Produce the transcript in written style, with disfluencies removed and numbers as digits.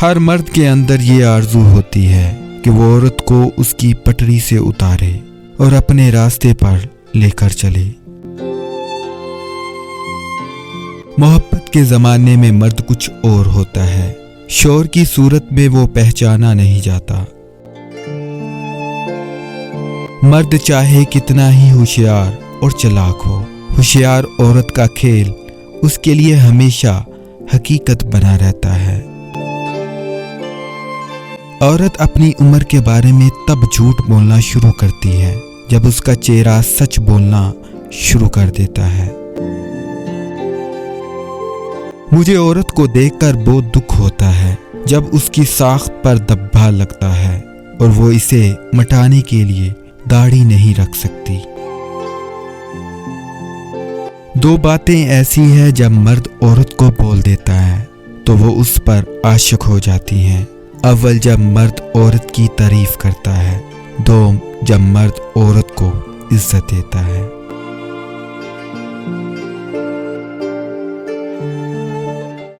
ہر مرد کے اندر یہ آرزو ہوتی ہے کہ وہ عورت کو اس کی پٹری سے اتارے اور اپنے راستے پر لے کر چلے۔ محبت کے زمانے میں مرد کچھ اور ہوتا ہے، شور کی صورت میں وہ پہچانا نہیں جاتا۔ مرد چاہے کتنا ہی ہوشیار اور چلاک ہو، ہوشیار عورت کا کھیل اس کے لیے ہمیشہ حقیقت بنا رہتا ہے۔ عورت اپنی عمر کے بارے میں تب جھوٹ بولنا شروع کرتی ہے جب اس کا چہرہ سچ بولنا شروع کر دیتا ہے۔ مجھے عورت کو دیکھ کر بہت دکھ ہوتا ہے جب اس کی ساخت پر دبا لگتا ہے اور وہ اسے مٹانے کے لیے داڑھی نہیں رکھ سکتی۔ دو باتیں ایسی ہیں جب مرد عورت کو بول دیتا ہے تو وہ اس پر عاشق ہو جاتی ہیں۔ اول جب مرد عورت کی تعریف کرتا ہے، دوم جب مرد عورت کو عزت دیتا ہے۔